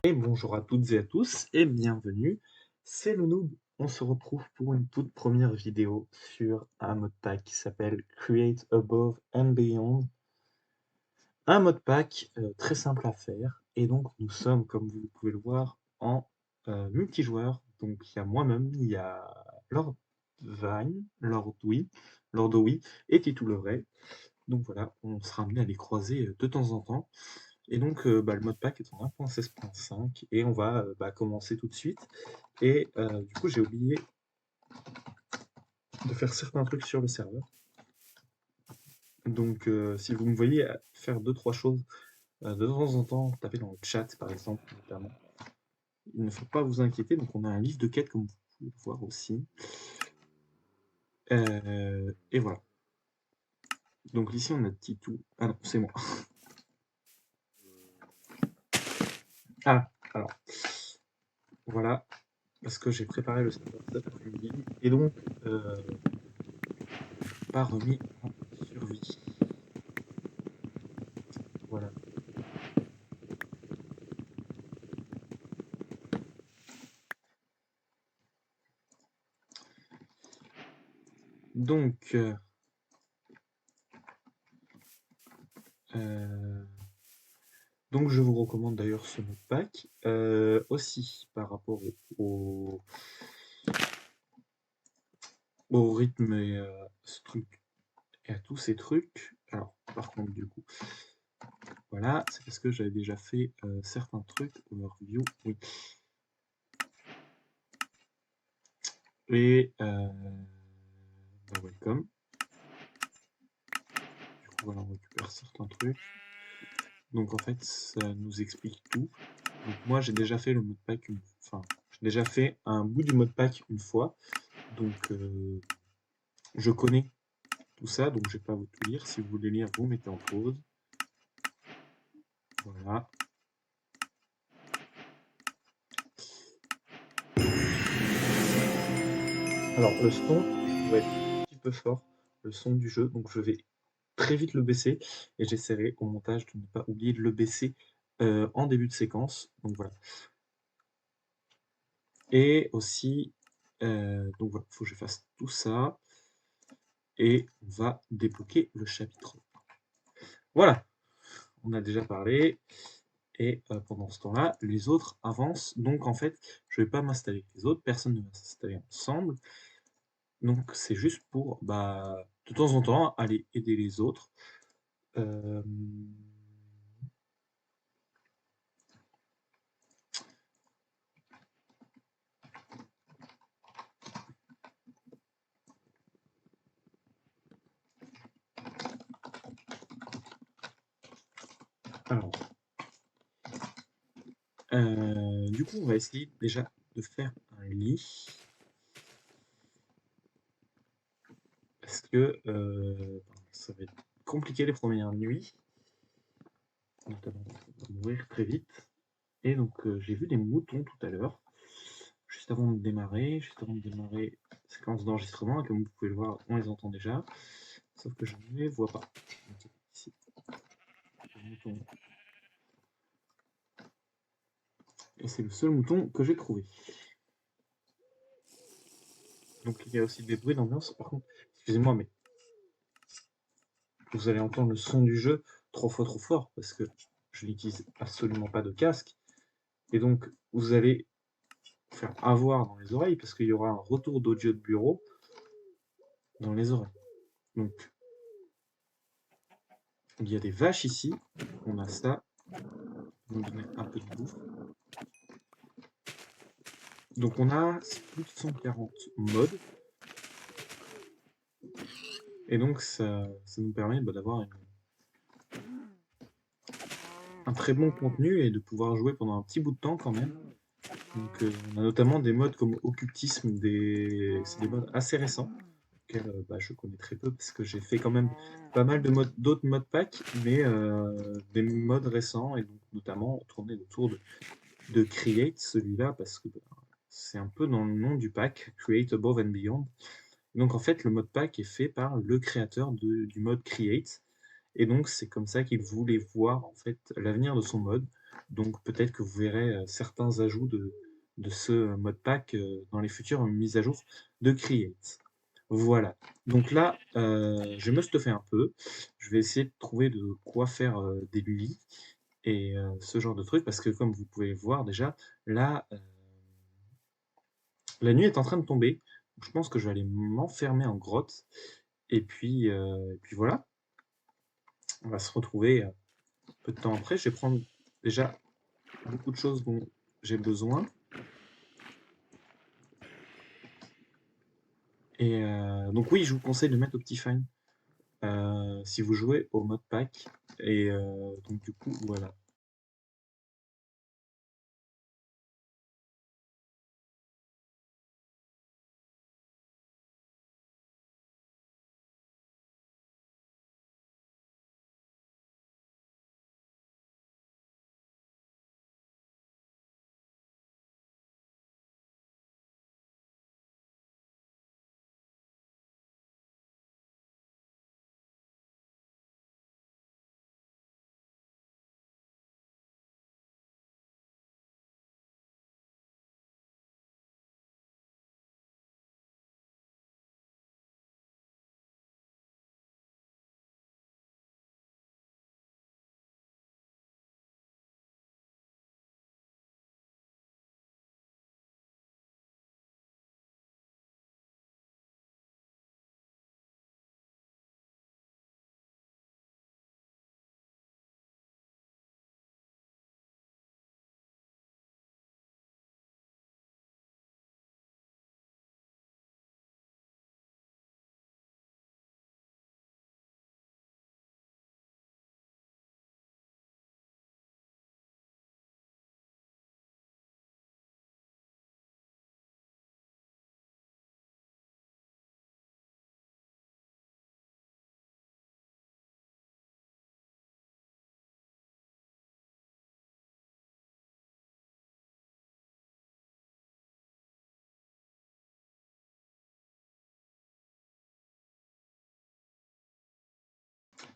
Et bonjour à toutes et à tous et bienvenue, c'est le Noob. On se retrouve pour une toute première vidéo sur un modpack qui s'appelle Create Above and Beyond. Un modpack très simple à faire et donc nous sommes, comme vous pouvez le voir, en multijoueur. Donc il y a moi-même, il y a Lord Vine, Lord Owie et Titou le Vrai. Donc voilà, on sera amené à les croiser de temps en temps. Et donc, le modpack est en 1.16.5 et on va commencer tout de suite. Et du coup, j'ai oublié de faire certains trucs sur le serveur. Donc, si vous me voyez faire deux, trois choses de temps en temps, taper dans le chat par exemple, notamment, il ne faut pas vous inquiéter. Donc, on a un livre de quête comme vous pouvez le voir aussi. Et voilà. Donc, ici, on a Titou. Ah non, c'est moi. Ah, alors, voilà, parce que j'ai préparé le serveur cet après-midi. Et donc, pas remis en survie. Voilà. Donc, euh, donc je vous recommande d'ailleurs ce modpack. Aussi par rapport au rythme et, et à tous ces trucs. Alors, par contre, du coup, voilà, c'est parce que j'avais déjà fait certains trucs, overview, oui. Et welcome. Du coup, voilà, on récupère certains trucs. Donc en fait, ça nous explique tout. Donc moi, j'ai déjà fait le modpack, enfin, j'ai déjà fait un bout du modpack une fois. Donc je connais tout ça, donc je vais pas vous tout lire. Si vous voulez lire, vous mettez en pause. Voilà. Alors le son va être un petit peu fort, le son du jeu, donc je vais très vite le baisser et j'essaierai au montage de ne pas oublier de le baisser en début de séquence. Donc voilà. Et aussi, donc voilà, il faut que je fasse tout ça et on va débloquer le chapitre. Voilà, on a déjà parlé. Et pendant ce temps-là, les autres avancent. Donc en fait, je ne vais pas m'installer avec les autres, personne ne va s'installer ensemble. Donc c'est juste pour, de temps en temps, aller aider les autres. Euh, Alors, du coup, on va essayer déjà de faire un lit. Parce que ça va être compliqué les premières nuits. Notamment, on va mourir très vite. Et donc, j'ai vu des moutons tout à l'heure. Juste avant de démarrer, séquence d'enregistrement. Et comme vous pouvez le voir, on les entend déjà. Sauf que je ne les vois pas. Donc, ici, le mouton. Et c'est le seul mouton que j'ai trouvé. Donc il y a aussi des bruits d'ambiance. Par contre, excusez-moi, mais vous allez entendre le son du jeu 3 fois trop fort parce que je n'utilise absolument pas de casque. Et donc vous allez vous faire avoir dans les oreilles parce qu'il y aura un retour d'audio de bureau dans les oreilles. Donc il y a des vaches ici. On a ça. On va donner un peu de bouffe. Donc on a plus de 140 modes. Et donc ça nous permet d'avoir un très bon contenu et de pouvoir jouer pendant un petit bout de temps quand même. Donc on a notamment des modes comme occultisme, c'est des modes assez récents, auxquels je connais très peu parce que j'ai fait quand même pas mal de d'autres modpacks, mais des modes récents et donc notamment tourner autour de Create, celui-là, parce que c'est un peu dans le nom du pack, Create Above and Beyond. Donc en fait, le modpack est fait par le créateur du mode Create, et donc c'est comme ça qu'il voulait voir en fait l'avenir de son mode. Donc peut-être que vous verrez certains ajouts de ce modpack dans les futures mises à jour de Create. Voilà. Donc là, je vais me stuffer un peu. Je vais essayer de trouver de quoi faire des lits et ce genre de trucs, parce que comme vous pouvez le voir déjà, là, la nuit est en train de tomber. Donc, je pense que je vais aller m'enfermer en grotte. Et puis voilà, on va se retrouver peu de temps après. Je vais prendre déjà beaucoup de choses dont j'ai besoin. Et donc oui, je vous conseille de mettre Optifine si vous jouez au mode pack. Et donc du coup, voilà.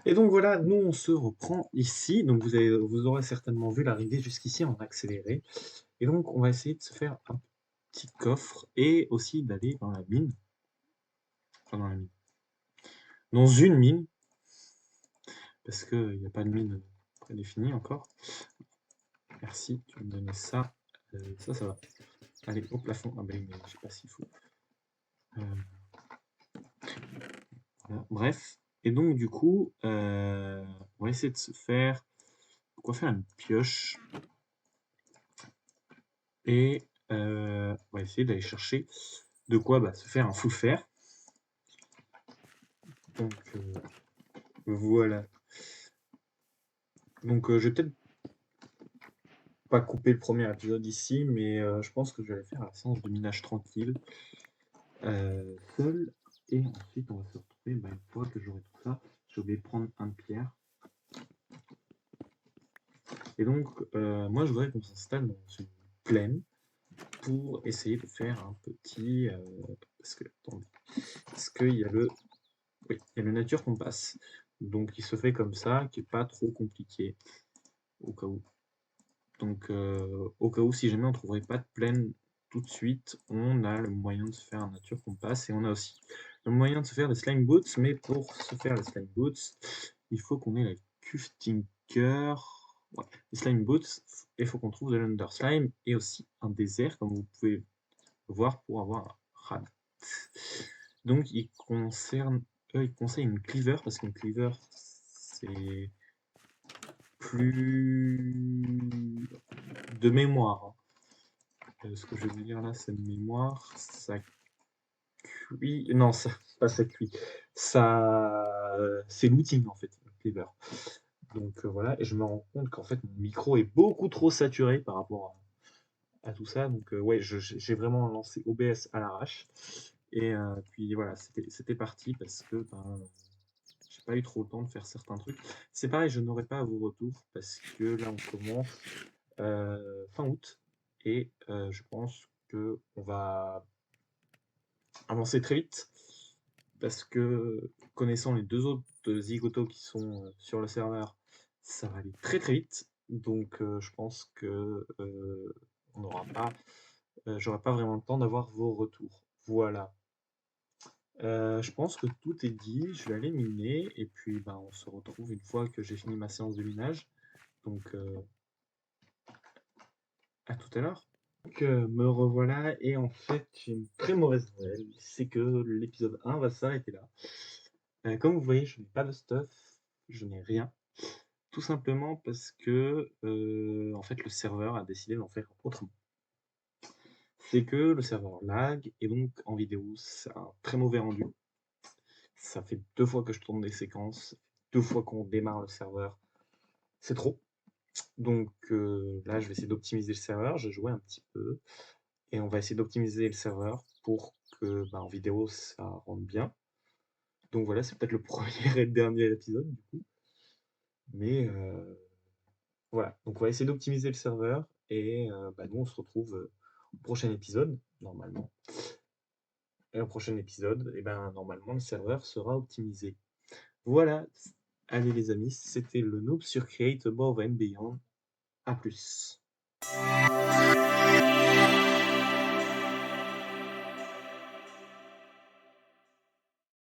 Et donc voilà, nous on se reprend ici. Donc vous aurez certainement vu l'arrivée jusqu'ici en accéléré. Et donc on va essayer de se faire un petit coffre et aussi d'aller dans la mine. Enfin dans la mine. Dans une mine, parce qu'il n'y a pas de mine prédéfinie encore. Merci, tu vas me donner ça. Ça va. Allez, au plafond. Ah ben, je sais pas s'il faut. Euh, voilà. Bref. Et donc, du coup, on va essayer de se faire. Pourquoi faire une pioche? Et on va essayer d'aller chercher de quoi se faire un full fer. Donc, voilà. Donc, je vais peut-être pas couper le premier épisode ici, mais je pense que je vais aller faire la séance de minage tranquille, seul. Et ensuite, on va se retrouver, une fois que j'aurai tout ça, je vais prendre un de pierre. Et donc, moi, je voudrais qu'on s'installe dans une plaine pour essayer de faire un petit... parce que, attendez, parce qu'il y a le... Oui, il y a le nature compass. Donc, il se fait comme ça, qui n'est pas trop compliqué, au cas où. Donc, au cas où, si jamais on ne trouverait pas de plaine tout de suite, on a le moyen de se faire un nature compass. Et on a aussi le moyen de se faire des slime boots. Mais pour se faire les slime boots, il faut qu'on ait la cuve tinker. Ouais, les slime boots, il faut qu'on trouve de l'under slime et aussi un désert, comme vous pouvez voir, pour avoir un rad. Donc, il conseille une cleaver, parce qu'une cleaver, c'est plus de mémoire. Ce que je vais vous dire là, c'est de mémoire. Ça cuit. Non, ça, pas ça cuit. Ça, c'est looting en fait, le cleaver. Donc voilà, et je me rends compte qu'en fait mon micro est beaucoup trop saturé par rapport à tout ça. Donc ouais, j'ai vraiment lancé OBS à l'arrache. Et puis voilà, c'était parti parce que j'ai pas eu trop le temps de faire certains trucs. C'est pareil, je n'aurai pas vos retours parce que là on commence fin août et je pense que on va avancer très vite parce que connaissant les deux autres zigotos qui sont sur le serveur, ça va aller très très vite. Donc je pense que, on n'aura pas, j'aurai pas vraiment le temps d'avoir vos retours. Voilà. Je pense que tout est dit, je vais aller miner et puis, ben, on se retrouve une fois que j'ai fini ma séance de minage. Donc à tout à l'heure. Donc me revoilà et en fait, j'ai une très mauvaise nouvelle, c'est que l'épisode 1 va s'arrêter là. Comme vous voyez, je n'ai pas de stuff, je n'ai rien. Tout simplement parce que, en fait, le serveur a décidé d'en faire autrement. C'est que le serveur lag et donc en vidéo, ça a un très mauvais rendu. Ça fait 2 fois que je tourne des séquences, 2 fois qu'on démarre le serveur, c'est trop. Donc là, je vais essayer d'optimiser le serveur, j'ai joué un petit peu et on va essayer d'optimiser le serveur pour que, bah, en vidéo, ça rende bien. Donc voilà, c'est peut-être le premier et le dernier épisode du coup, mais voilà. Donc on va essayer d'optimiser le serveur et bah, nous on se retrouve, au prochain épisode, normalement. Et au prochain épisode, et ben, normalement le serveur sera optimisé. Voilà, allez les amis, c'était le noob sur Create Above and Beyond. À plus.